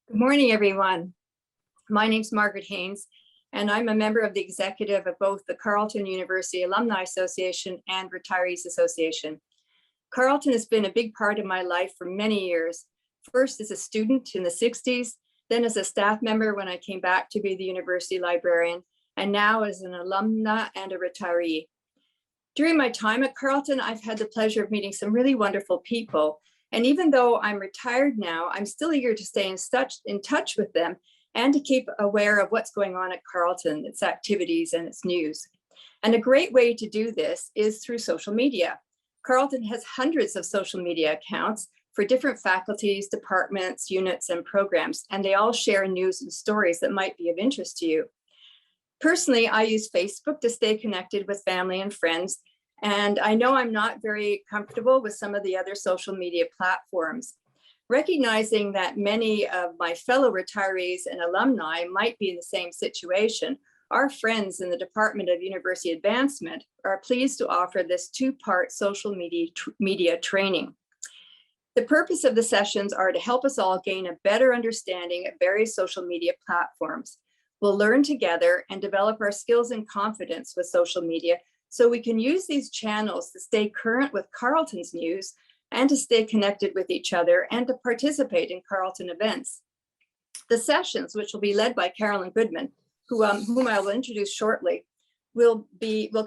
Good morning, everyone. My name's Margaret Haynes, and I'm a member of the executive of both the Carleton University Alumni Association and Retirees Association. Carleton has been a big part of my life for many years, first as a student in the 60s, then as a staff member when I came back to be the university librarian, and now as an alumna and a retiree. During my time at Carleton, I've had the pleasure of meeting some really wonderful people. And even though I'm retired now, I'm still eager to stay in touch with them and to keep aware of what's going on at Carleton, its activities and its news. And a great way to do this is through social media. Carleton has hundreds of social media accounts for different faculties, departments, units, and programs, and they all share news and stories that might be of interest to you. Personally, I use Facebook to stay connected with family and friends. And I know I'm not very comfortable with some of the other social media platforms. Recognizing that many of my fellow retirees and alumni might be in the same situation, our friends in the Department of University Advancement are pleased to offer this two-part social media training. The purpose of the sessions are to help us all gain a better understanding of various social media platforms. We'll learn together and develop our skills and confidence with social media so we can use these channels to stay current with Carleton's news and to stay connected with each other and to participate in Carleton events. The sessions, which will be led by Carolyn Goodman, whom I will introduce shortly, will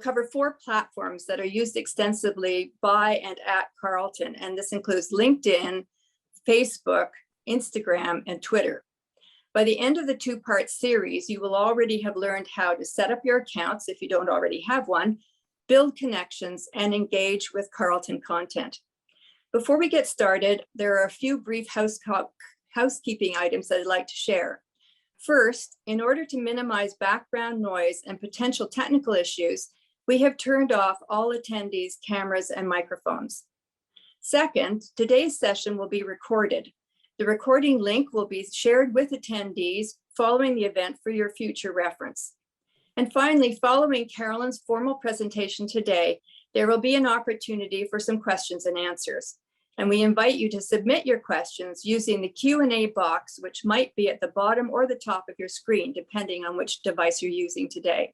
cover 4 platforms that are used extensively by and at Carleton. And this includes LinkedIn, Facebook, Instagram, and Twitter. By the end of the 2-part series, you will already have learned how to set up your accounts if you don't already have one, build connections, and engage with Carleton content. Before we get started, there are a few brief housekeeping items that I'd like to share. First, in order to minimize background noise and potential technical issues, we have turned off all attendees' cameras and microphones. Second, today's session will be recorded. The recording link will be shared with attendees following the event for your future reference. And finally, following Carolyn's formal presentation today, there will be an opportunity for some questions and answers. And we invite you to submit your questions using the Q&A box, which might be at the bottom or the top of your screen, depending on which device you're using today.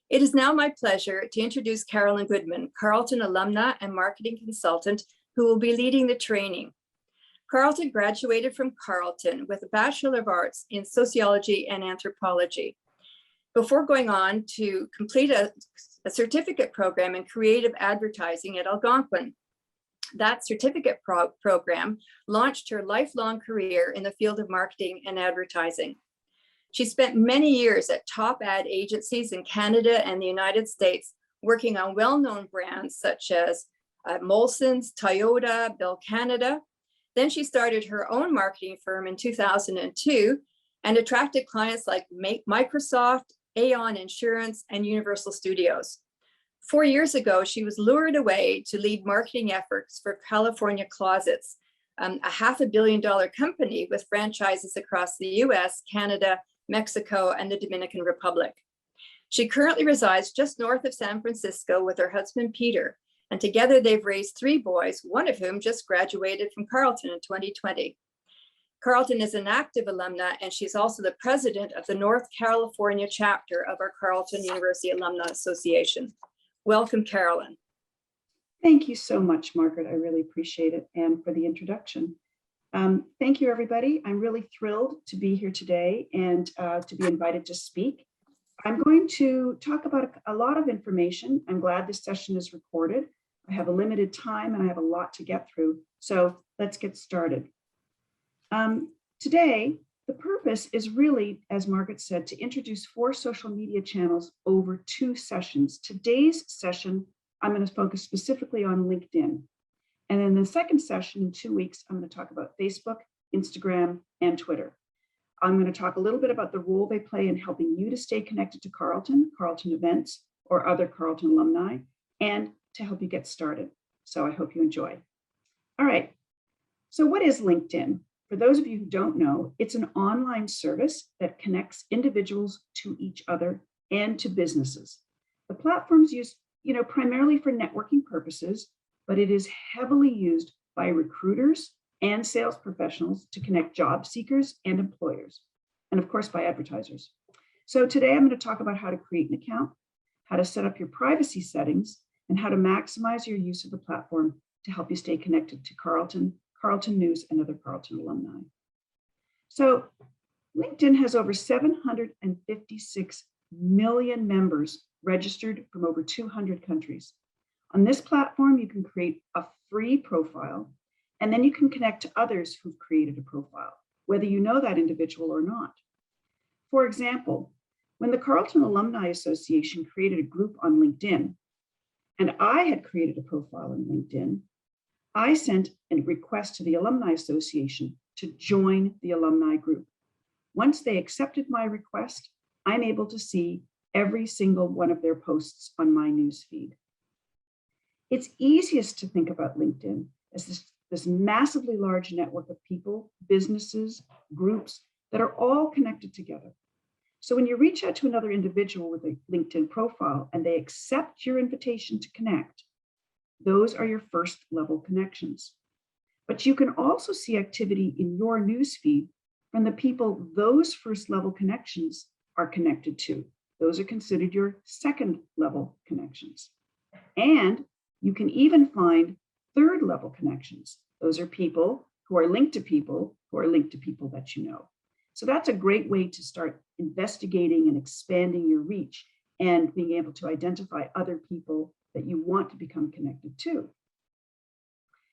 It is now my pleasure to introduce Carolyn Goodman, Carleton alumna and marketing consultant, who will be leading the training. Carleton graduated from Carleton with a Bachelor of Arts in Sociology and Anthropology, before going on to complete a certificate program in creative advertising at Algonquin. That certificate program launched her lifelong career in the field of marketing and advertising. She spent many years at top ad agencies in Canada and the United States, working on well-known brands such as Molson's, Toyota, Bell Canada. Then she started her own marketing firm in 2002 and attracted clients like Microsoft, Aon Insurance, and Universal Studios. 4 years ago, she was lured away to lead marketing efforts for California Closets, a $500 million company with franchises across the US, Canada, Mexico, and the Dominican Republic. She currently resides just north of San Francisco with her husband, Peter, and together they've raised 3 boys, one of whom just graduated from Carleton in 2020. Carleton is an active alumna, and she's also the president of the North California chapter of our Carleton University Alumni Association. Welcome, Carolyn. Thank you so much, Margaret. I really appreciate it, and for the introduction. Thank you, everybody. I'm really thrilled to be here today and to be invited to speak. I'm going to talk about a lot of information. I'm glad this session is recorded. I have a limited time and I have a lot to get through. So let's get started. Today, the purpose is really, as Margaret said, to introduce 4 social media channels over 2 sessions. Today's session, I'm going to focus specifically on LinkedIn. And in the second session in 2 weeks, I'm going to talk about Facebook, Instagram, and Twitter. I'm going to talk a little bit about the role they play in helping you to stay connected to Carleton, Carleton events, or other Carleton alumni, and to help you get started. So I hope you enjoy. All right. So what is LinkedIn? For those of you who don't know, it's an online service that connects individuals to each other and to businesses. The platform's used, primarily for networking purposes, but it is heavily used by recruiters, and sales professionals to connect job seekers and employers, and of course by advertisers. So today I'm going to talk about how to create an account, how to set up your privacy settings, and how to maximize your use of the platform to help you stay connected to Carleton, Carleton News, and other Carleton alumni. So LinkedIn has over 756 million members registered from over 200 countries. On this platform, you can create a free profile, and then you can connect to others who've created a profile, whether you know that individual or not. For example, when the Carleton Alumni Association created a group on LinkedIn, and I had created a profile on LinkedIn, I sent a request to the Alumni Association to join the alumni group. Once they accepted my request, I'm able to see every single one of their posts on my newsfeed. It's easiest to think about LinkedIn as this massively large network of people, businesses, groups that are all connected together. So when you reach out to another individual with a LinkedIn profile and they accept your invitation to connect, those are your first level connections. But you can also see activity in your newsfeed from the people those first level connections are connected to. Those are considered your second level connections. And you can even find third level connections. Those are people who are linked to people who are linked to people that you know. So that's a great way to start investigating and expanding your reach and being able to identify other people that you want to become connected to.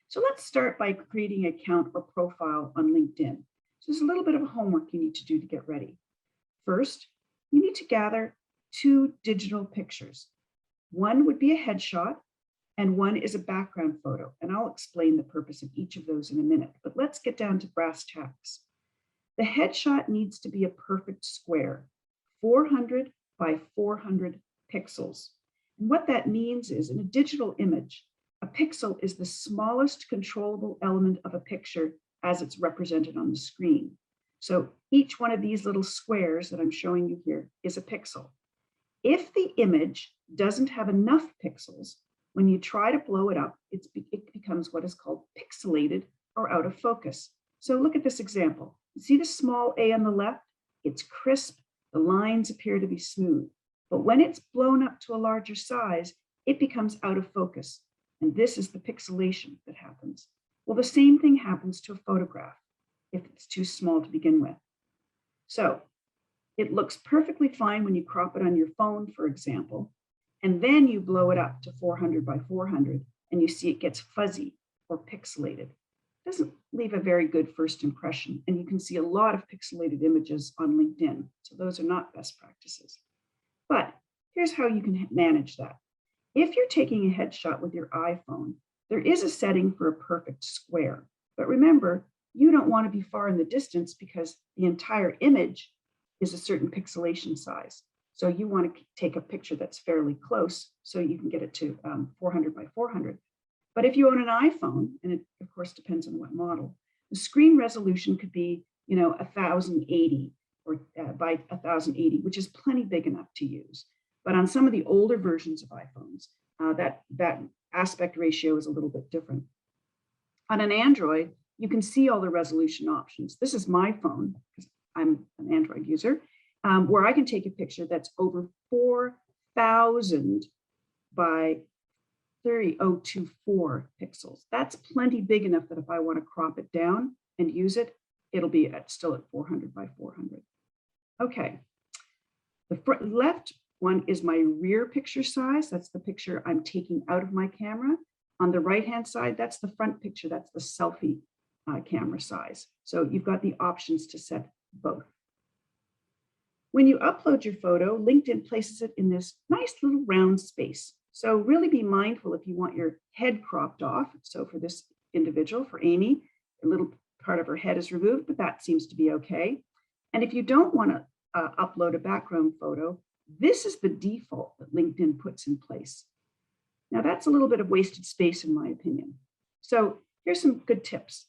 So let's start by creating an account or profile on LinkedIn. So there's a little bit of homework you need to do to get ready. First, you need to gather 2 digital pictures. One would be a headshot and one is a background photo. And I'll explain the purpose of each of those in a minute, but let's get down to brass tacks. The headshot needs to be a perfect square, 400 by 400 pixels. And what that means is in a digital image, a pixel is the smallest controllable element of a picture as it's represented on the screen. So each one of these little squares that I'm showing you here is a pixel. If the image doesn't have enough pixels, when you try to blow it up, it becomes what is called pixelated or out of focus. So look at this example. You see the small a on the left? It's crisp, the lines appear to be smooth. But when it's blown up to a larger size, it becomes out of focus. And this is the pixelation that happens. Well, the same thing happens to a photograph if it's too small to begin with. So it looks perfectly fine when you crop it on your phone, for example, and then you blow it up to 400 by 400 and you see it gets fuzzy or pixelated. It doesn't leave a very good first impression, and you can see a lot of pixelated images on LinkedIn. So those are not best practices. But here's how you can manage that. If you're taking a headshot with your iPhone, there is a setting for a perfect square. But remember, you don't want to be far in the distance because the entire image is a certain pixelation size. So you want to take a picture that's fairly close so you can get it to 400 by 400. But if you own an iPhone, and it of course depends on what model, the screen resolution could be 1080 or by 1080, which is plenty big enough to use. But on some of the older versions of iPhones, that aspect ratio is a little bit different. On an Android, you can see all the resolution options. This is my phone, because I'm an Android user, where I can take a picture that's over 4,000 by 3024 pixels. That's plenty big enough that if I want to crop it down and use it, it'll be still at 400 by 400. Okay, the left one is my rear picture size. That's the picture I'm taking out of my camera. On the right-hand side, that's the front picture. That's the selfie camera size. So you've got the options to set both. When you upload your photo, LinkedIn places it in this nice little round space. So really be mindful if you want your head cropped off. So for this individual, for Amy, a little part of her head is removed, but that seems to be okay. And if you don't want to upload a background photo, this is the default that LinkedIn puts in place. Now that's a little bit of wasted space in my opinion. So here's some good tips.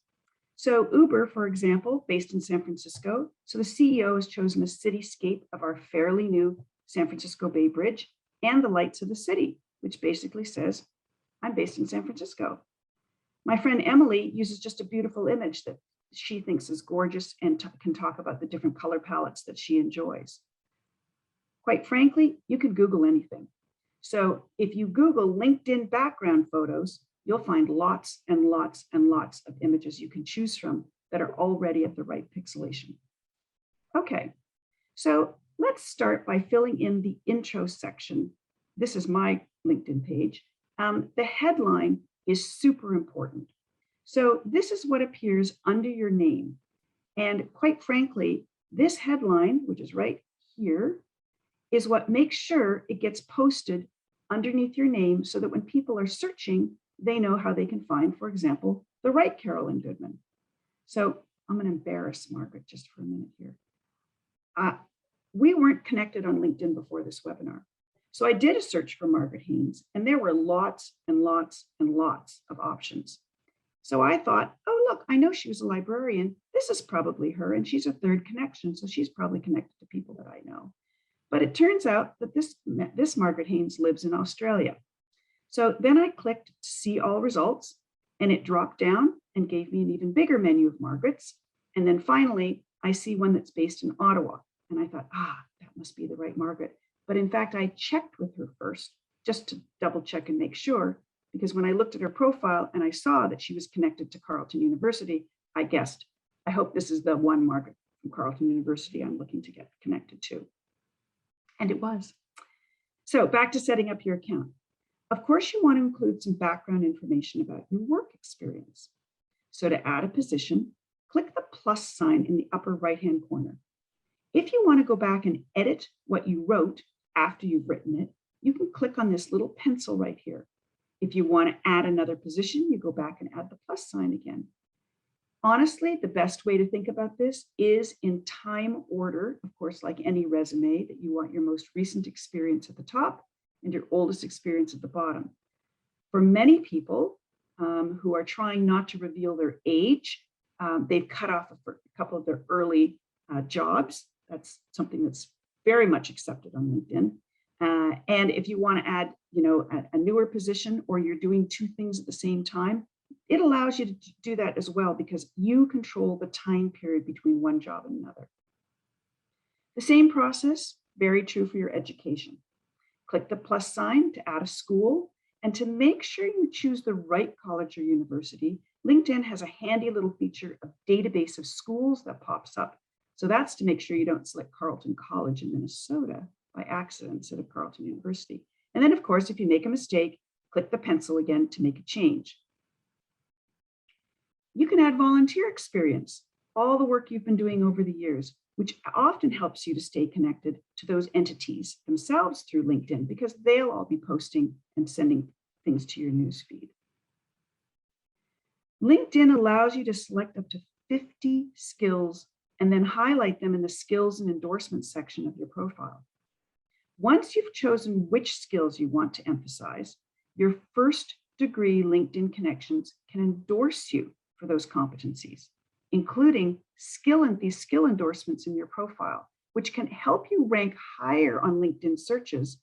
So Uber, for example, based in San Francisco. So the CEO has chosen a cityscape of our fairly new San Francisco Bay Bridge and the lights of the city, which basically says, I'm based in San Francisco. My friend Emily uses just a beautiful image that she thinks is gorgeous and can talk about the different color palettes that she enjoys. Quite frankly, you can Google anything. So if you Google LinkedIn background photos, you'll find lots and lots and lots of images you can choose from that are already at the right pixelation. Okay, so let's start by filling in the intro section. This is my LinkedIn page. The headline is super important. So this is what appears under your name. And quite frankly, this headline, which is right here, is what makes sure it gets posted underneath your name so that when people are searching, they know how they can find, for example, the right Carolyn Goodman. So I'm going to embarrass Margaret just for a minute here. We weren't connected on LinkedIn before this webinar. So I did a search for Margaret Haynes, and there were lots and lots and lots of options. So I thought, oh, look, I know she was a librarian. This is probably her, and she's a third connection, so she's probably connected to people that I know. But it turns out that this Margaret Haynes lives in Australia. So then I clicked to see all results, and it dropped down and gave me an even bigger menu of Margaret's. And then finally, I see one that's based in Ottawa. And I thought, that must be the right Margaret. But in fact, I checked with her first just to double check and make sure, because when I looked at her profile and I saw that she was connected to Carleton University, I guessed, I hope this is the one Margaret from Carleton University I'm looking to get connected to. And it was. So back to setting up your account. Of course, you want to include some background information about your work experience. So to add a position, click the plus sign in the upper right-hand corner. If you want to go back and edit what you wrote after you've written it, you can click on this little pencil right here. If you want to add another position, you go back and add the plus sign again. Honestly, the best way to think about this is in time order, of course, like any resume, that you want your most recent experience at the top and your oldest experience at the bottom. For many people who are trying not to reveal their age, they've cut off a couple of their early jobs. That's something that's very much accepted on LinkedIn. And if you want to add, a newer position, or you're doing two things at the same time, it allows you to do that as well, because you control the time period between one job and another. The same process, very true for your education. Click the plus sign to add a school, and to make sure you choose the right college or university, LinkedIn has a handy little feature of database of schools that pops up. So that's to make sure you don't select Carleton College in Minnesota by accident instead of Carleton University. And then, of course, if you make a mistake, click the pencil again to make a change. You can add volunteer experience, all the work you've been doing over the years, which often helps you to stay connected to those entities themselves through LinkedIn, because they'll all be posting and sending things to your newsfeed. LinkedIn allows you to select up to 50 skills and then highlight them in the skills and endorsements section of your profile. Once you've chosen which skills you want to emphasize, your first degree LinkedIn connections can endorse you for those competencies, including these skill endorsements in your profile, which can help you rank higher on LinkedIn searches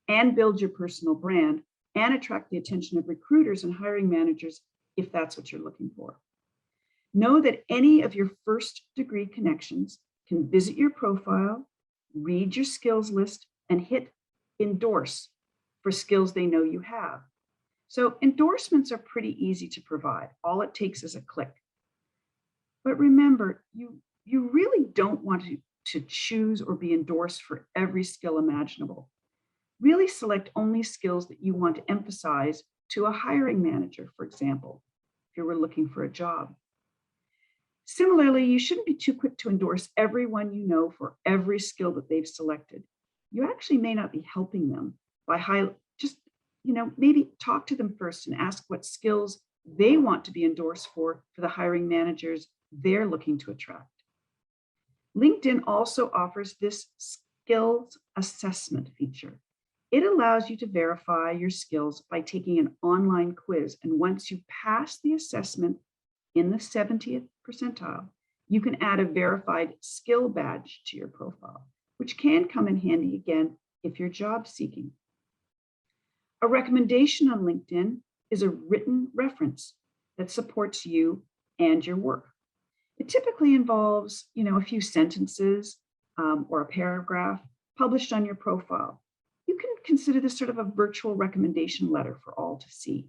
and build your personal brand and attract the attention of recruiters and hiring managers if that's what you're looking for. Know that any of your first degree connections can visit your profile, read your skills list, and hit endorse for skills they know you have. So endorsements are pretty easy to provide. All it takes is a click. But remember, you really don't want to choose or be endorsed for every skill imaginable. Really select only skills that you want to emphasize to a hiring manager, for example, if you were looking for a job. Similarly, you shouldn't be too quick to endorse everyone you know for every skill that they've selected. You actually may not be helping them by maybe talk to them first and ask what skills they want to be endorsed for the hiring managers they're looking to attract. LinkedIn also offers this skills assessment feature. It allows you to verify your skills by taking an online quiz. And once you pass the assessment in the 70th percentile, you can add a verified skill badge to your profile, which can come in handy again if you're job seeking. A recommendation on LinkedIn is a written reference. that supports you and your work. It typically involves, a few sentences or a paragraph published on your profile. You can consider this sort of a virtual recommendation letter for all to see.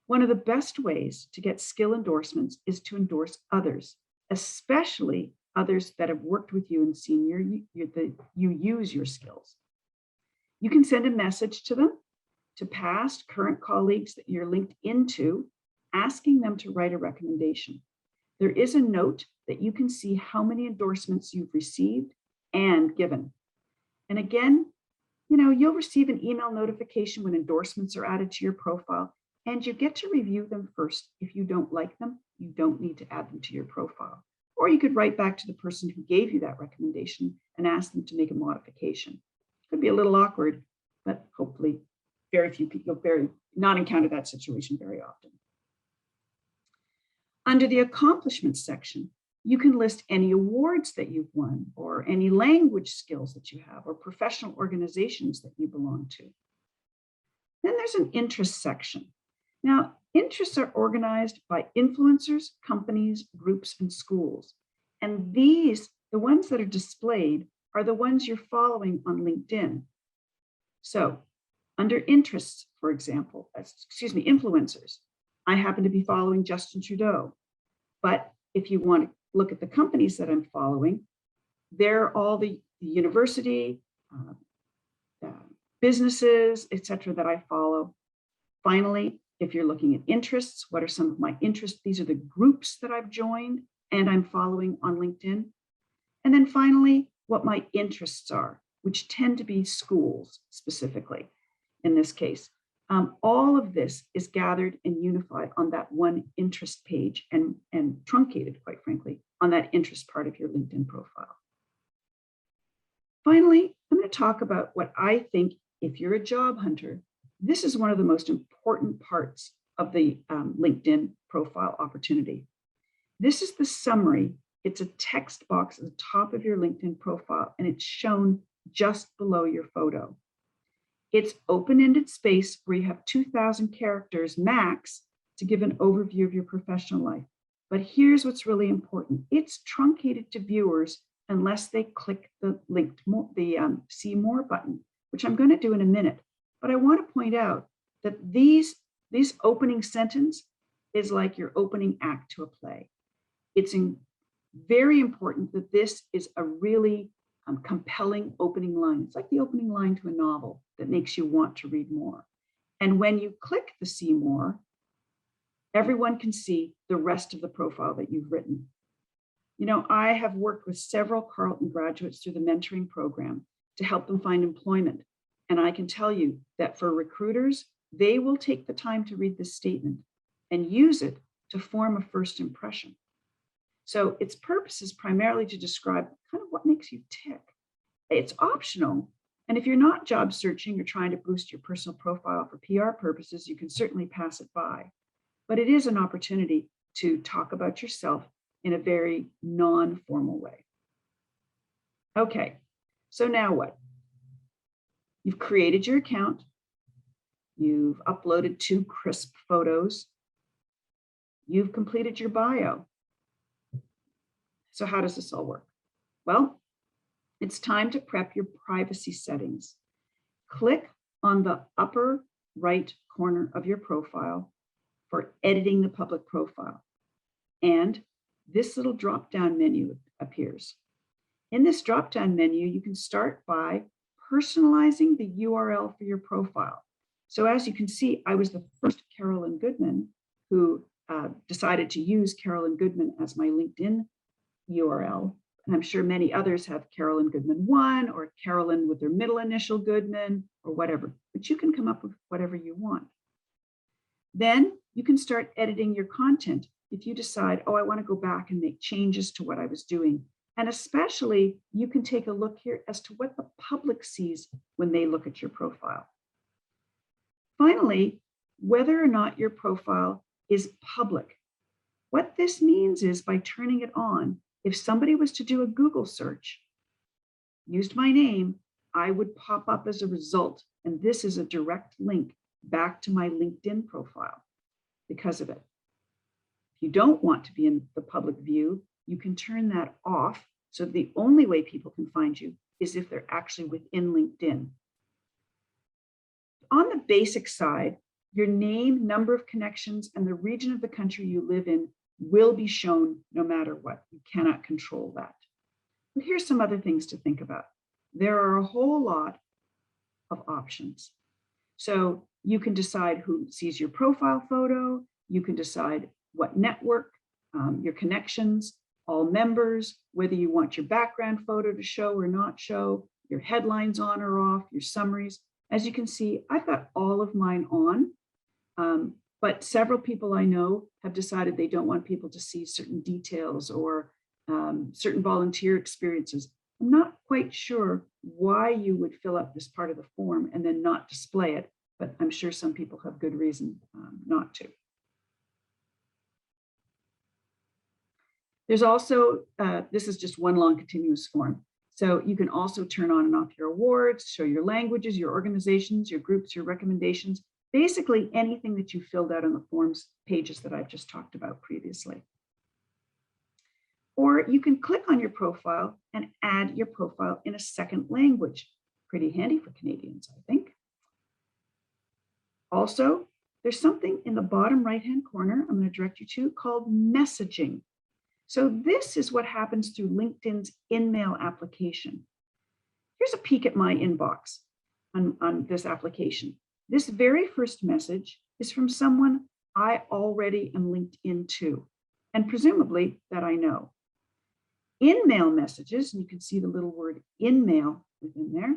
One of the best ways to get skill endorsements is to endorse others, especially others that have worked with you and seen you use your skills. You can send a message to them, to past, current colleagues that you're linked into, asking them to write a recommendation. There is a note that you can see how many endorsements you've received and given. And again, you'll receive an email notification when endorsements are added to your profile, and you get to review them first. If you don't like them, you don't need to add them to your profile. Or you could write back to the person who gave you that recommendation and ask them to make a modification. Could be a little awkward, but hopefully very few people not encounter that situation very often. Under the accomplishments section, you can list any awards that you've won or any language skills that you have or professional organizations that you belong to. Then there's an interest section. Now, interests are organized by influencers, companies, groups, and schools. And the ones that are displayed are the ones you're following on LinkedIn. So under interests, for example, influencers, I happen to be following Justin Trudeau. But if you want to look at the companies that I'm following, they're all the university, businesses, etc., that I follow. Finally, if you're looking at interests, what are some of my interests? These are the groups that I've joined and I'm following on LinkedIn. And then finally, what my interests are, which tend to be schools specifically in this case. All of this is gathered and unified on that one interest page and truncated, quite frankly, on that interest part of your LinkedIn profile. Finally, I'm going to talk about what I think, if you're a job hunter, this is one of the most important parts of the LinkedIn profile opportunity. This is the summary. It's a text box at the top of your LinkedIn profile, and it's shown just below your photo. It's open-ended space where you have 2,000 characters max to give an overview of your professional life. But here's what's really important. It's truncated to viewers unless they click the see more button, which I'm going to do in a minute. But I want to point out that this opening sentence is like your opening act to a play. It's very important that this is a really compelling opening line. It's like the opening line to a novel that makes you want to read more. And when you click the see more, everyone can see the rest of the profile that you've written. I have worked with several Carleton graduates through the mentoring program to help them find employment. And I can tell you that for recruiters, they will take the time to read this statement and use it to form a first impression. So its purpose is primarily to describe kind of what makes you tick. It's optional. And if you're not job searching or trying to boost your personal profile for PR purposes, you can certainly pass it by. But it is an opportunity to talk about yourself in a very non-formal way. Okay, so now what? You've created your account. You've uploaded 2 crisp photos. You've completed your bio. So how does this all work? Well, it's time to prep your privacy settings. Click on the upper right corner of your profile for editing the public profile. And this little drop-down menu appears. In this drop-down menu, you can start by personalizing the URL for your profile. So as you can see, I was the first Carolyn Goodman who decided to use Carolyn Goodman as my LinkedIn URL. And I'm sure many others have Carolyn Goodman 1 or Carolyn with their middle initial Goodman or whatever, but you can come up with whatever you want. Then you can start editing your content if you decide, oh, I want to go back and make changes to what I was doing. And especially you can take a look here as to what the public sees when they look at your profile. Finally, whether or not your profile is public. What this means is by turning it on, if somebody was to do a Google search, used my name, I would pop up as a result. And this is a direct link back to my LinkedIn profile because of it. If you don't want to be in the public view, you can turn that off. So the only way people can find you is if they're actually within LinkedIn. On the basic side, your name, number of connections, and the region of the country you live in will be shown no matter what. You cannot control that. But here's some other things to think about. There are a whole lot of options. So you can decide who sees your profile photo. You can decide what network, your connections, all members, whether you want your background photo to show or not show, your headlines on or off, your summaries. As you can see, I've got all of mine on, but several people I know have decided they don't want people to see certain details or certain volunteer experiences. I'm not quite sure why you would fill up this part of the form and then not display it, but I'm sure some people have good reason not to. There's also, this is just one long continuous form. So you can also turn on and off your awards, show your languages, your organizations, your groups, your recommendations, basically anything that you filled out on the forms pages that I've just talked about previously. Or you can click on your profile and add your profile in a second language. Pretty handy for Canadians, I think. Also, there's something in the bottom right-hand corner I'm going to direct you to called messaging. So this is what happens through LinkedIn's in-mail application. Here's a peek at my inbox on this application. This very first message is from someone I already am linked into, and presumably that I know. In-mail messages, and you can see the little word in-mail within there,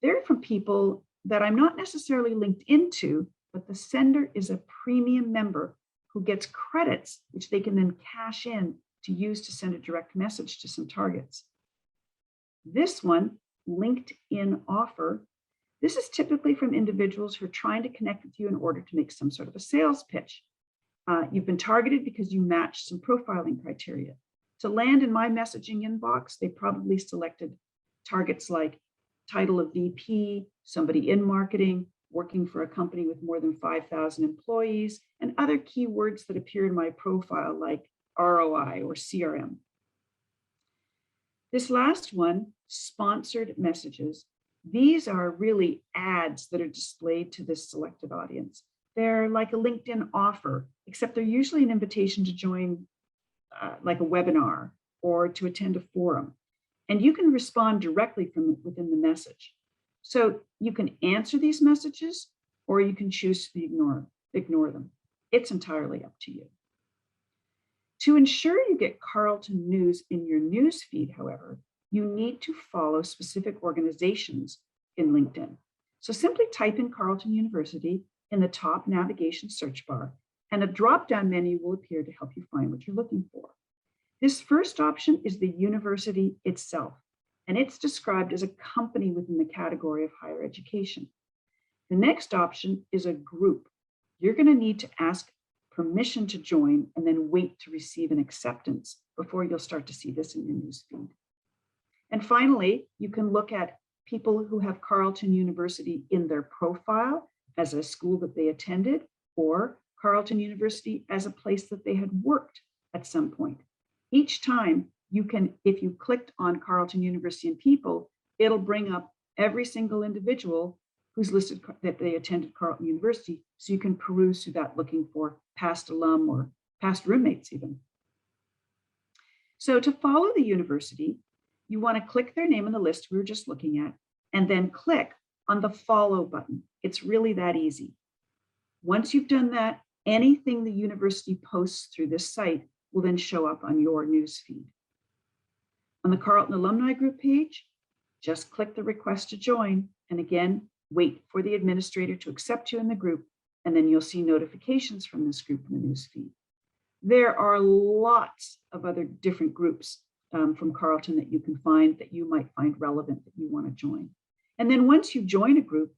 they're from people that I'm not necessarily linked into, but the sender is a premium member who gets credits, which they can then cash in to use to send a direct message to some targets. This one, LinkedIn offer, this is typically from individuals who are trying to connect with you in order to make some sort of a sales pitch. You've been targeted because you matched some profiling criteria. To land in my messaging inbox, they probably selected targets like title of VP, somebody in marketing, working for a company with more than 5,000 employees, and other keywords that appear in my profile like ROI or CRM. This last one, sponsored messages. These are really ads that are displayed to this selected audience. They're like a LinkedIn offer, except they're usually an invitation to join like a webinar or to attend a forum. And you can respond directly from within the message. So you can answer these messages or you can choose to ignore them. It's entirely up to you. To ensure you get Carleton news in your news feed, however, you need to follow specific organizations in LinkedIn. So simply type in Carleton University in the top navigation search bar, and a drop-down menu will appear to help you find what you're looking for. This first option is the university itself, and it's described as a company within the category of higher education. The next option is a group. You're going to need to ask permission to join and then wait to receive an acceptance before you'll start to see this in your newsfeed. And finally, you can look at people who have Carleton University in their profile as a school that they attended, or Carleton University as a place that they had worked at some point. Each time you can, if you clicked on Carleton University and people, it'll bring up every single individual who's listed that they attended Carleton University, so you can peruse through that looking for past alum or past roommates even. So to follow the university, you want to click their name on the list we were just looking at, and then click on the follow button. It's really that easy. Once you've done that, anything the university posts through this site will then show up on your news feed. On the Carleton Alumni Group page, just click the request to join, and again, wait for the administrator to accept you in the group, and then you'll see notifications from this group in the news feed. There are lots of other different groups from Carleton that you can find that you might find relevant that you want to join. And then once you join a group,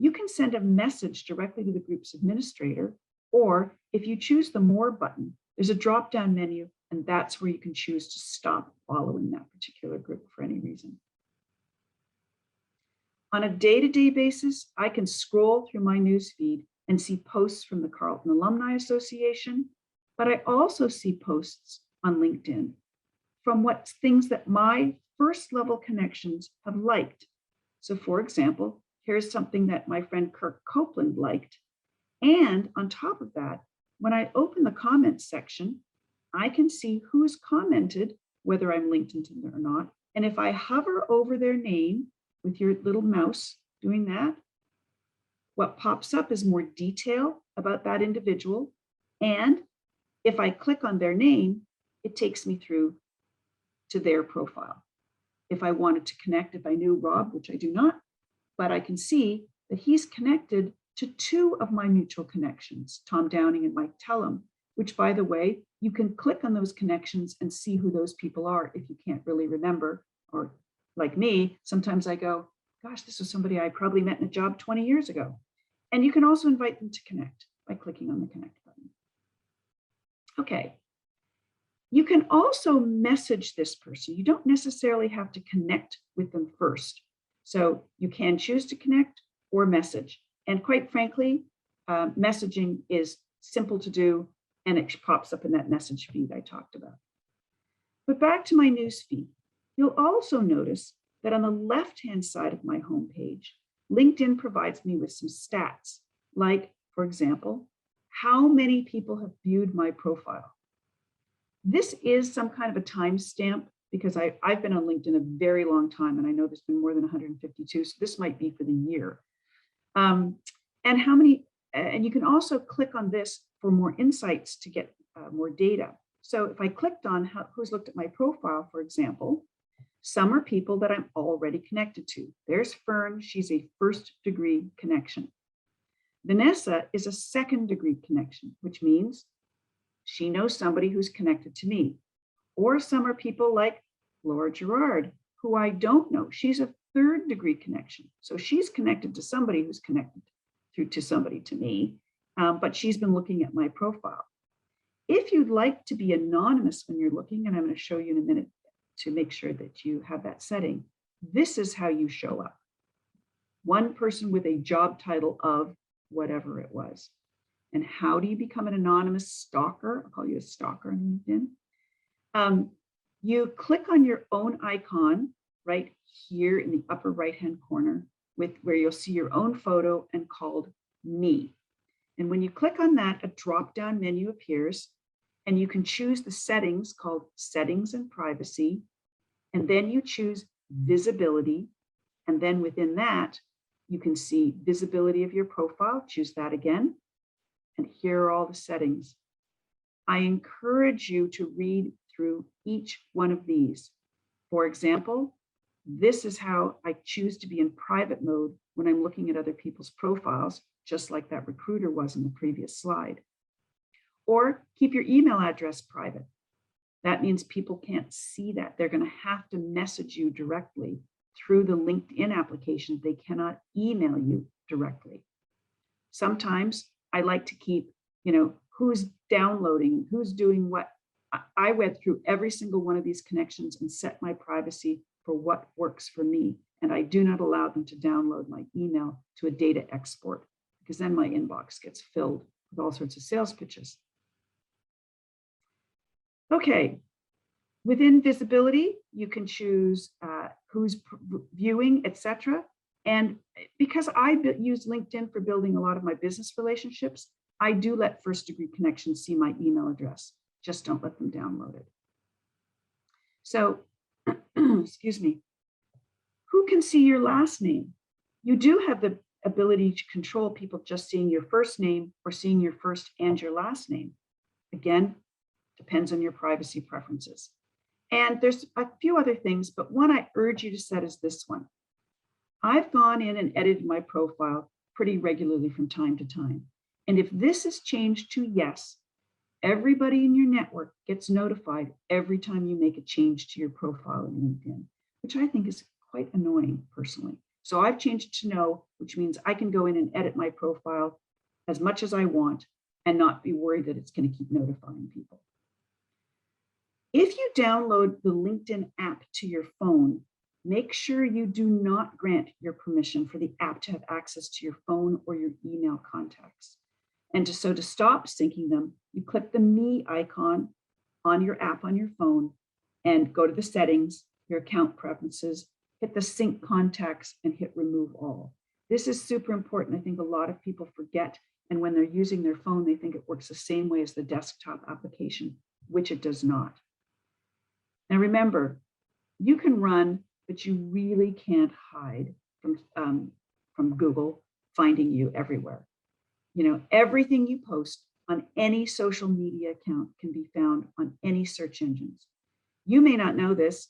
you can send a message directly to the group's administrator, or if you choose the More button, there's a drop-down menu, and that's where you can choose to stop following that particular group for any reason. On a day-to-day basis, I can scroll through my news feed and see posts from the Carleton Alumni Association, But I also see posts on LinkedIn from what things that my first level connections have liked. So for example, here's something that my friend Kirk Copeland liked. And on top of that, when I open the comments section, I can see who's commented, whether I'm linked into them or not. And if I hover over their name with your little mouse doing that, what pops up is more detail about that individual. And if I click on their name, it takes me through to their profile. If I wanted to connect, if I knew Rob, which I do not, but I can see that he's connected to two of my mutual connections, Tom Downing and Mike Tellum, which, by the way, you can click on those connections and see who those people are if you can't really remember. Or like me, sometimes I go, gosh, this was somebody I probably met in a job 20 years ago. And you can also invite them to connect by clicking on the connect button. Okay. You can also message this person. You don't necessarily have to connect with them first. So you can choose to connect or message. And quite frankly, messaging is simple to do, and it pops up in that message feed I talked about. But back to my news feed, you'll also notice that on the left-hand side of my homepage, LinkedIn provides me with some stats, like, for example, how many people have viewed my profile. This is some kind of a timestamp because I've been on LinkedIn a very long time, and I know there's been more than 152, so this might be for the year. And how many, and you can also click on this for more insights to get more data. So if I clicked on who's looked at my profile, for example, some are people that I'm already connected to. There's Fern, she's a first-degree connection. Vanessa is a second-degree connection, which means she knows somebody who's connected to me. Or some are people like Laura Gerard, who I don't know. She's a third-degree connection. So she's connected to somebody who's connected through to somebody to me, but she's been looking at my profile. If you'd like to be anonymous when you're looking, and I'm going to show you in a minute to make sure that you have that setting, this is how you show up. One person with a job title of whatever it was. And how do you become an anonymous stalker? I'll call you a stalker on LinkedIn. You click on your own icon right here in the upper right-hand corner where you'll see your own photo and called Me. And when you click on that, a drop-down menu appears, and you can choose the settings called Settings and Privacy, and then you choose Visibility, and then within that, you can see visibility of your profile, choose that again, and here are all the settings. I encourage you to read through each one of these. For example, this is how I choose to be in private mode when I'm looking at other people's profiles, just like that recruiter was in the previous slide. Or keep your email address private. That means people can't see that. They're going to have to message you directly through the LinkedIn application. They cannot email you directly. Sometimes I like to keep, who's downloading, who's doing what. I went through every single one of these connections and set my privacy for what works for me. And I do not allow them to download my email to a data export, because then my inbox gets filled with all sorts of sales pitches. Okay, within visibility, you can choose who's viewing, etc. And because I use LinkedIn for building a lot of my business relationships, I do let first-degree connections see my email address. Just don't let them download it. So, excuse me, who can see your last name? You do have the ability to control people just seeing your first name or seeing your first and your last name. Again, depends on your privacy preferences. And there's a few other things, but one I urge you to set is this one. I've gone in and edited my profile pretty regularly from time to time. And if this is changed to yes, everybody in your network gets notified every time you make a change to your profile in LinkedIn, which I think is quite annoying personally. So I've changed to no, which means I can go in and edit my profile as much as I want and not be worried that it's going to keep notifying people. If you download the LinkedIn app to your phone, make sure you do not grant your permission for the app to have access to your phone or your email contacts. And to stop syncing them, you click the Me icon on your app on your phone and go to the settings, your account preferences, hit the sync contacts and hit remove all. This is super important. I think a lot of people forget, and when they're using their phone, they think it works the same way as the desktop application, which it does not. Now remember, you can run, but you really can't hide from Google finding you everywhere. You know, everything you post on any social media account can be found on any search engines. You may not know this,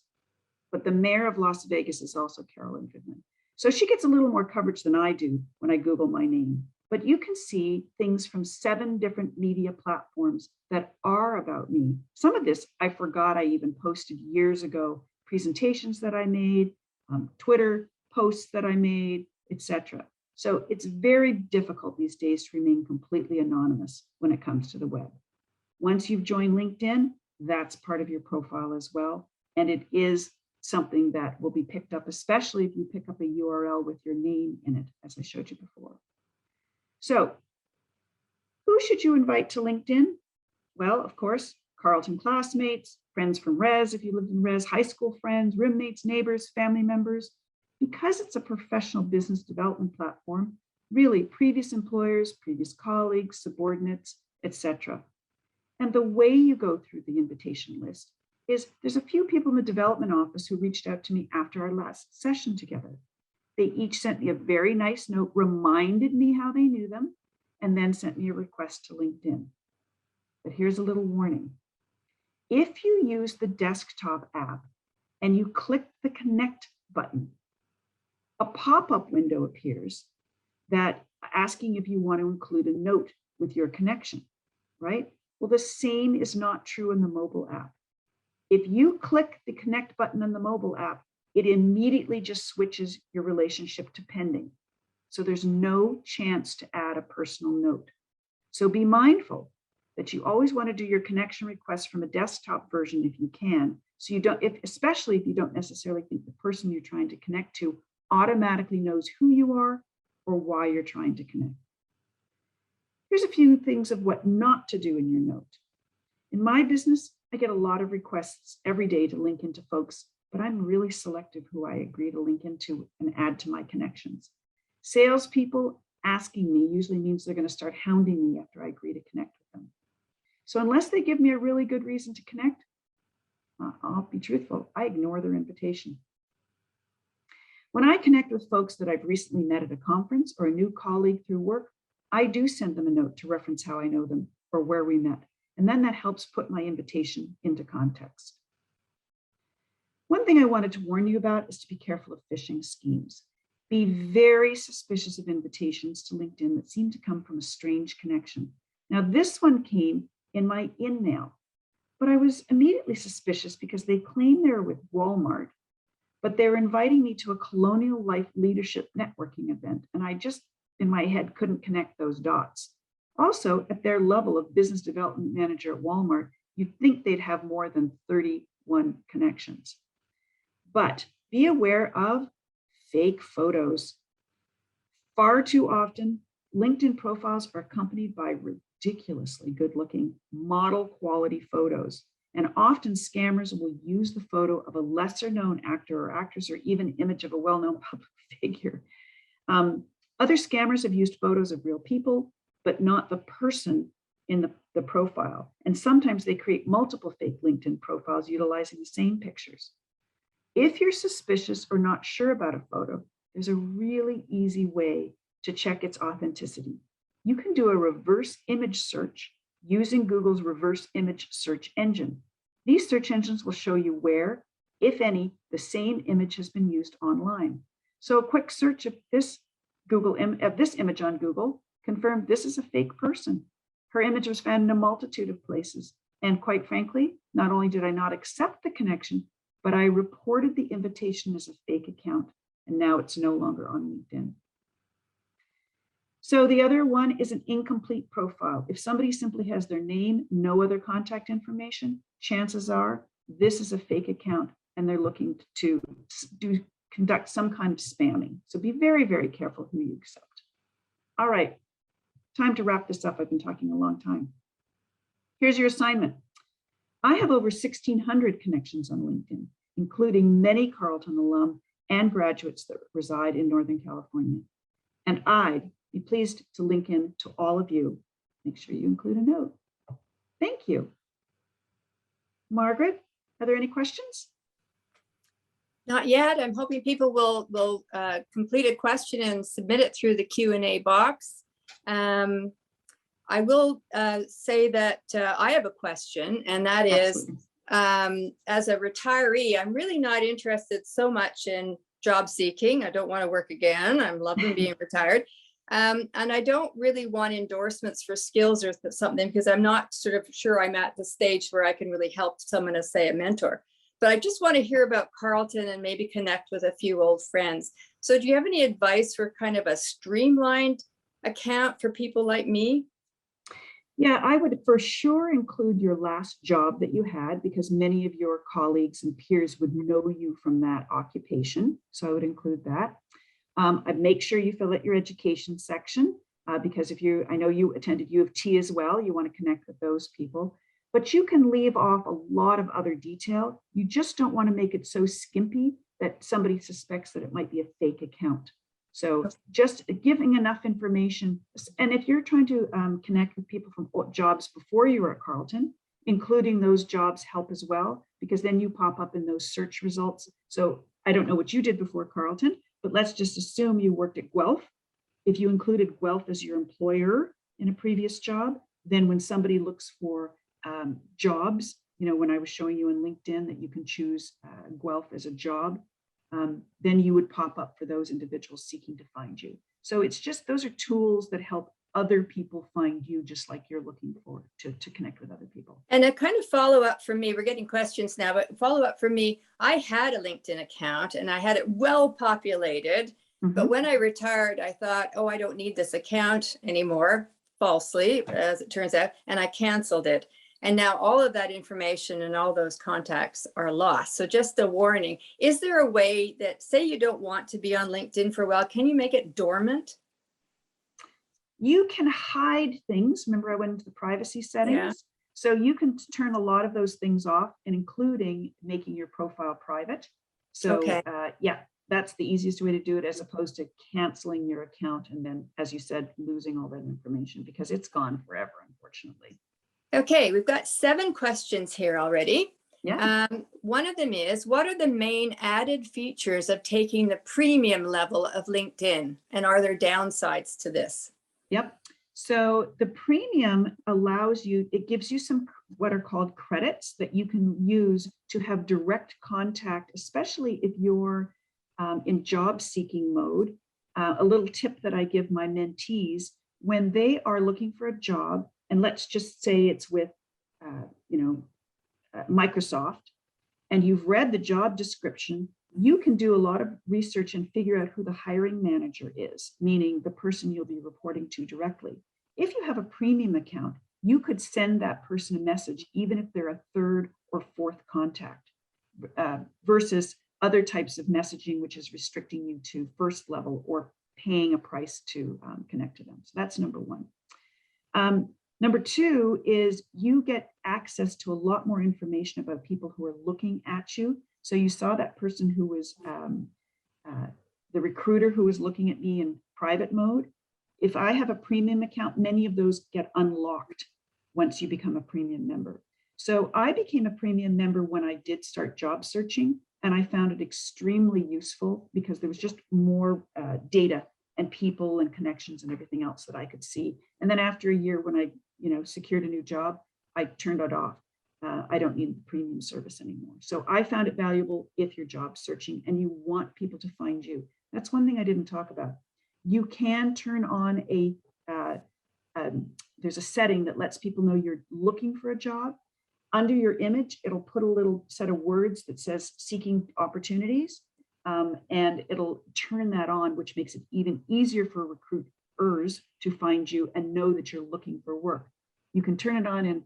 but the mayor of Las Vegas is also Carolyn Goodman. So she gets a little more coverage than I do when I Google my name. But you can see things from 7 different media platforms that are about me. Some of this I forgot I even posted years ago, presentations that I made, Twitter posts that I made, etc. So it's very difficult these days to remain completely anonymous when it comes to the web. Once you've joined LinkedIn, that's part of your profile as well. And it is something that will be picked up, especially if you pick up a URL with your name in it, as I showed you before. So who should you invite to LinkedIn? Well, of course, Carleton classmates, friends from res, if you lived in res, high school friends, roommates, neighbors, family members. Because it's a professional business development platform, really previous employers, previous colleagues, subordinates, etc. And the way you go through the invitation list is there's a few people in the development office who reached out to me after our last session together. They each sent me a very nice note, reminded me how they knew them, and then sent me a request to LinkedIn. But here's a little warning. If you use the desktop app and you click the connect button, a pop-up window appears that asking if you want to include a note with your connection, right? Well, the same is not true in the mobile app. If you click the connect button on the mobile app, it immediately just switches your relationship to pending. So there's no chance to add a personal note. So be mindful that you always want to do your connection request from a desktop version if you can. So you don't, especially if you don't necessarily think the person you're trying to connect to automatically knows who you are or why you're trying to connect. Here's a few things of what not to do in your note. In my business, I get a lot of requests every day to link into folks, but I'm really selective who I agree to link into and add to my connections. Salespeople asking me usually means they're going to start hounding me after I agree to connect with them. So unless they give me a really good reason to connect, I'll be truthful, I ignore their invitation. When I connect with folks that I've recently met at a conference or a new colleague through work, I do send them a note to reference how I know them or where we met. And then that helps put my invitation into context. One thing I wanted to warn you about is to be careful of phishing schemes. Be very suspicious of invitations to LinkedIn that seem to come from a strange connection. Now, this one came in my InMail, but I was immediately suspicious because they claim they're with Walmart, but they're inviting me to a Colonial Life Leadership Networking event. And I just, in my head, couldn't connect those dots. Also, at their level of business development manager at Walmart, you'd think they'd have more than 31 connections. But be aware of fake photos. Far too often, LinkedIn profiles are accompanied by ridiculously good-looking model quality photos. And often scammers will use the photo of a lesser known actor or actress or even image of a well-known public figure. Other scammers have used photos of real people, but not the person in the profile. And sometimes they create multiple fake LinkedIn profiles utilizing the same pictures. If you're suspicious or not sure about a photo, there's a really easy way to check its authenticity. You can do a reverse image search using Google's reverse image search engine. These search engines will show you where, if any, the same image has been used online. So a quick search of this image on Google confirmed this is a fake person. Her image was found in a multitude of places. And quite frankly, not only did I not accept the connection, but I reported the invitation as a fake account, and now it's no longer on LinkedIn. So the other one is an incomplete profile. If somebody simply has their name, no other contact information, chances are this is a fake account and they're looking to conduct some kind of spamming. So be very, very careful who you accept. All right, time to wrap this up. I've been talking a long time. Here's your assignment. I have over 1,600 connections on LinkedIn, including many Carleton alum and graduates that reside in Northern California. And I'd be pleased to link in to all of you. Make sure you include a note. Thank you. Margaret, are there any questions? Not yet. I'm hoping people will complete a question and submit it through the Q&A box. I will say that I have a question, and that is, as a retiree, I'm really not interested so much in job seeking. I don't want to work again. I'm loving being retired. And I don't really want endorsements for skills or something, because I'm not sort of sure I'm at the stage where I can really help someone as, say, a mentor. But I just want to hear about Carleton and maybe connect with a few old friends. So do you have any advice for kind of a streamlined account for people like me? Yeah, I would for sure include your last job that you had, because many of your colleagues and peers would know you from that occupation. So I would include that. I'd make sure you fill out your education section, because I know you attended U of T as well, you want to connect with those people, but you can leave off a lot of other detail. You just don't want to make it so skimpy that somebody suspects that it might be a fake account. So just giving enough information. And if you're trying to connect with people from jobs before you were at Carleton, including those jobs help as well, because then you pop up in those search results. So I don't know what you did before Carleton, but let's just assume you worked at Guelph. If you included Guelph as your employer in a previous job, then when somebody looks for jobs, when I was showing you in LinkedIn that you can choose Guelph as a job, then you would pop up for those individuals seeking to find you. So it's just, those are tools that help other people find you, just like you're looking for to connect with other people. And a kind of follow up for me, we're getting questions now, but follow up for me, I had a LinkedIn account and I had it well populated, but when I retired, I thought, oh, I don't need this account anymore, falsely, as it turns out, and I canceled it. And now all of that information and all those contacts are lost. So just a warning, is there a way that, say you don't want to be on LinkedIn for a while, can you make it dormant? You can hide things. Remember, I went into the privacy settings. Yeah. So you can turn a lot of those things off, and including making your profile private. So okay. Yeah, that's the easiest way to do it, as opposed to canceling your account and then, as you said, losing all that information, because it's gone forever, unfortunately. Okay, we've got 7 questions here already. Yeah. One of them is, what are the main added features of taking the premium level of LinkedIn? And are there downsides to this? Yep. So the premium allows you, it gives you some what are called credits that you can use to have direct contact, especially if you're in job seeking mode. A little tip that I give my mentees when they are looking for a job, and let's just say it's with, Microsoft, and you've read the job description, you can do a lot of research and figure out who the hiring manager is, meaning the person you'll be reporting to directly. If you have a premium account, you could send that person a message, even if they're a 3rd or 4th contact, versus other types of messaging, which is restricting you to 1st level or paying a price to connect to them. So that's number 1. Number 2 is you get access to a lot more information about people who are looking at you. So you saw that person who was the recruiter who was looking at me in private mode. If I have a premium account, many of those get unlocked once you become a premium member. So I became a premium member when I did start job searching, and I found it extremely useful because there was just more data and people and connections and everything else that I could see. And then after a year, when I secured a new job, I turned it off. I don't need the premium service anymore. So I found it valuable if you're job searching and you want people to find you. That's one thing I didn't talk about. You can turn on there's a setting that lets people know you're looking for a job. Under your image, it'll put a little set of words that says seeking opportunities. And it'll turn that on, which makes it even easier for recruiters to find you and know that you're looking for work. You can turn it on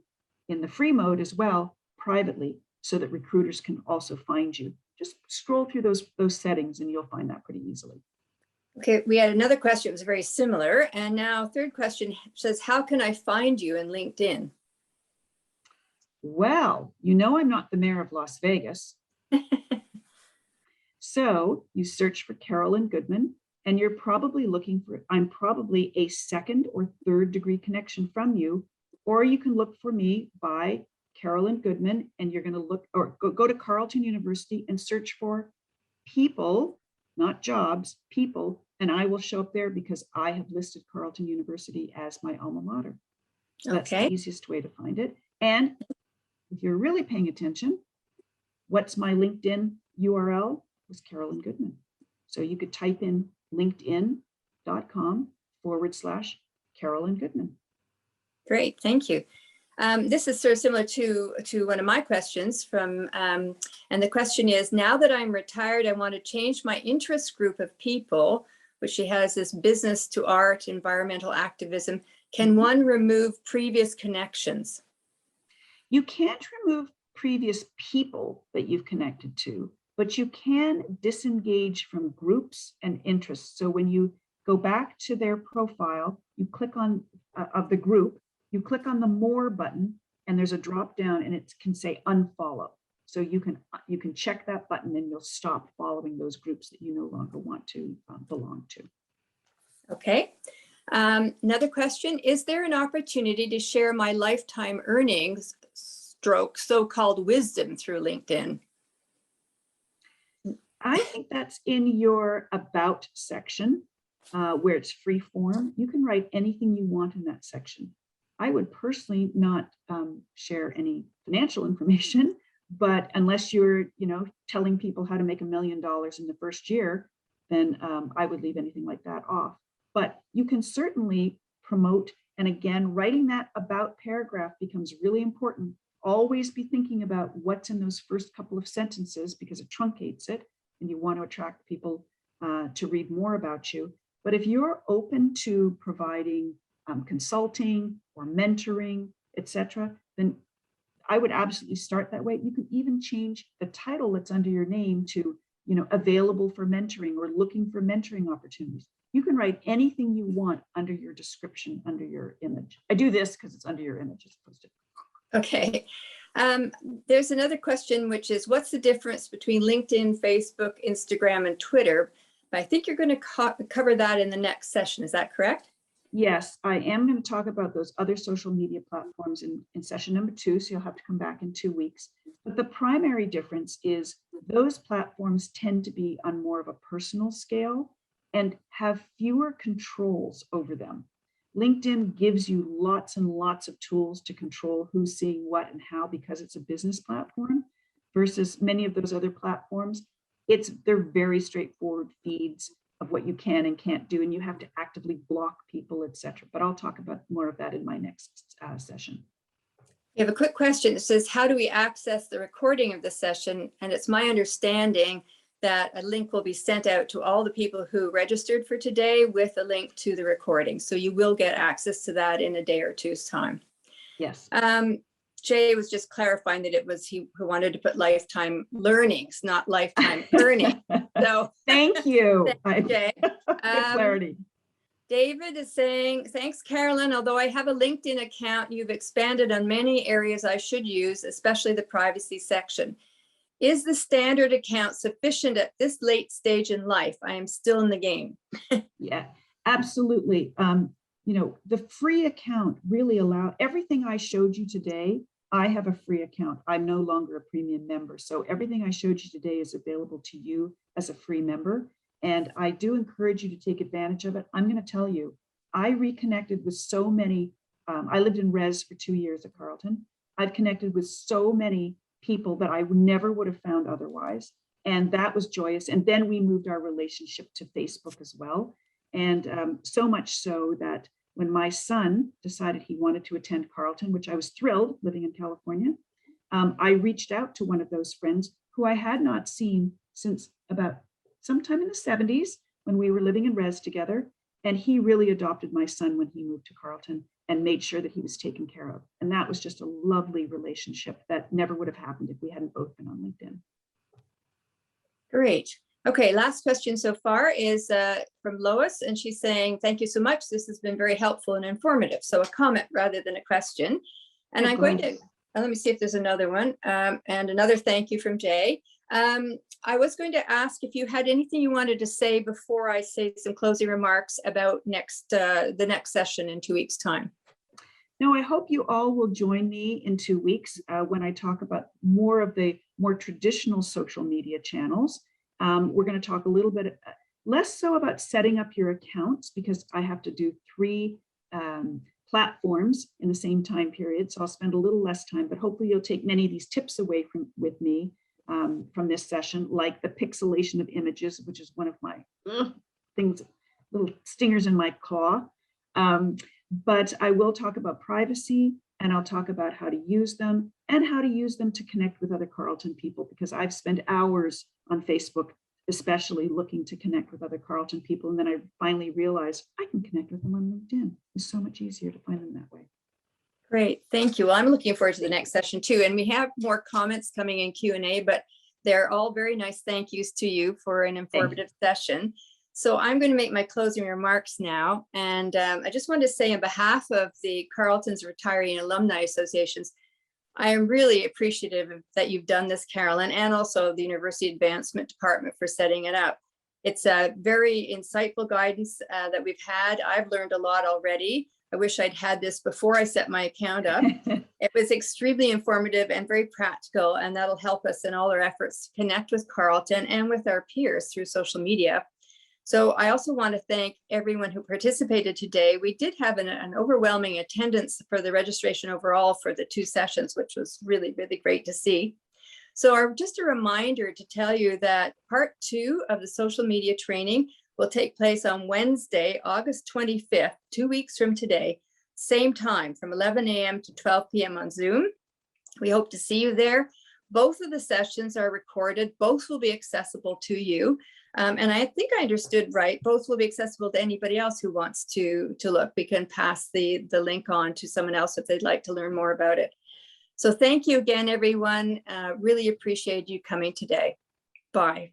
in the free mode as well, privately, so that recruiters can also find you. Just scroll through those settings and you'll find that pretty easily. Okay, we had another question. It was very similar. And now 3rd question says, how can I find you in LinkedIn? Well, you know I'm not the mayor of Las Vegas. So you search for Carolyn Goodman, and you're probably looking for, I'm probably a second or third degree connection from you, or you can look for me by Carolyn Goodman, and you're going to look, or go to Carleton University and search for people, not jobs, people, and I will show up there because I have listed Carleton University as my alma mater. So that's the easiest way to find it. And if you're really paying attention, what's my LinkedIn URL? Was Carolyn Goodman. So you could type in linkedin.com/Carolyn Goodman. Great, thank you. This is sort of similar to one of my questions from, and the question is, now that I'm retired, I want to change my interest group of people, which she has this business to art, environmental activism. Can one remove previous connections? You can't remove previous people that you've connected to, but you can disengage from groups and interests. So when you go back to their profile, you click on of the group, you click on the more button, and there's a drop down and it can say unfollow. So you can check that button and you'll stop following those groups that you no longer want to belong to. Okay. Another question, is there an opportunity to share my lifetime earnings stroke so-called wisdom through LinkedIn? I think that's in your about section where it's free form. You can write anything you want in that section. I would personally not share any financial information, but unless you're, telling people how to make $1 million in the first year, then I would leave anything like that off. But you can certainly promote, and again, writing that about paragraph becomes really important. Always be thinking about what's in those first couple of sentences because it truncates it, and you want to attract people to read more about you. But if you're open to providing consulting or mentoring, etc., then I would absolutely start that way. You can even change the title that's under your name to, available for mentoring or looking for mentoring opportunities. You can write anything you want under your description, under your image. I do this because it's under your image as opposed to. Okay. There's another question, which is, what's the difference between LinkedIn, Facebook, Instagram, and Twitter? I think you're going to cover that in the next session. Is that correct? Yes, I am going to talk about those other social media platforms in session number 2, so you'll have to come back in 2 weeks. But the primary difference is those platforms tend to be on more of a personal scale and have fewer controls over them. LinkedIn gives you lots and lots of tools to control who's seeing what and how because it's a business platform versus many of those other platforms. They're very straightforward feeds of what you can and can't do, and you have to actively block people, etc. But I'll talk about more of that in my next session. You have a quick question. It says, how do we access the recording of the session? And it's my understanding that a link will be sent out to all the people who registered for today with a link to the recording. So you will get access to that in a day or two's time. Yes. Jay was just clarifying that it was he who wanted to put lifetime learnings, not lifetime earning. So thank you. Jay. Clarity. David is saying, thanks, Carolyn. Although I have a LinkedIn account, you've expanded on many areas I should use, especially the privacy section. Is the standard account sufficient at this late stage in life? I am still in the game. Yeah, absolutely. The free account really allows everything I showed you today. I have a free account. I'm no longer a premium member. So everything I showed you today is available to you as a free member. And I do encourage you to take advantage of it. I'm going to tell you, I reconnected with so many. I lived in res for 2 years at Carleton. I've connected with so many people that I never would have found otherwise. And that was joyous. And then we moved our relationship to Facebook as well. And so much so that when my son decided he wanted to attend Carleton, which I was thrilled living in California, I reached out to one of those friends who I had not seen since about sometime in the 70s when we were living in res together. And he really adopted my son when he moved to Carleton and made sure that he was taken care of. And that was just a lovely relationship that never would have happened if we hadn't both been on LinkedIn. Great. Okay, last question so far is from Lois, and she's saying, thank you so much. This has been very helpful and informative. So a comment rather than a question. And I'm going to let me see if there's another one, and another thank you from Jay. I was going to ask if you had anything you wanted to say before I say some closing remarks about the next session in 2 weeks' time. No, I hope you all will join me in 2 weeks when I talk about more of the more traditional social media channels. We're going to talk a little bit less so about setting up your accounts, because I have to do 3 platforms in the same time period. So I'll spend a little less time, but hopefully you'll take many of these tips away with me from this session, like the pixelation of images, which is one of my things, little stingers in my claw. But I will talk about privacy, and I'll talk about how to use them and how to use them to connect with other Carleton people, because I've spent hours on Facebook, especially looking to connect with other Carleton people. And then I finally realized I can connect with them on LinkedIn. It's so much easier to find them that way. Great, thank you. Well, I'm looking forward to the next session too. And we have more comments coming in Q&A, but they're all very nice thank yous to you for an informative session. So I'm going to make my closing remarks now. And I just wanted to say on behalf of the Carleton's Retiree and Alumni Associations, I am really appreciative that you've done this, Carolyn, and also the University Advancement Department for setting it up. It's a very insightful guidance that we've had. I've learned a lot already. I wish I'd had this before I set my account up. It was extremely informative and very practical, and that'll help us in all our efforts to connect with Carleton and with our peers through social media. So I also want to thank everyone who participated today. We did have an overwhelming attendance for the registration overall for the 2 sessions, which was really, really great to see. So just a reminder to tell you that part 2 of the social media training will take place on Wednesday, August 25th, 2 weeks from today, same time from 11 a.m. to 12 p.m. on Zoom. We hope to see you there. Both of the sessions are recorded. Both will be accessible to you. And I think I understood right, both will be accessible to anybody else who wants to look. We can pass the link on to someone else if they'd like to learn more about it. So thank you again, everyone. Really appreciate you coming today. Bye.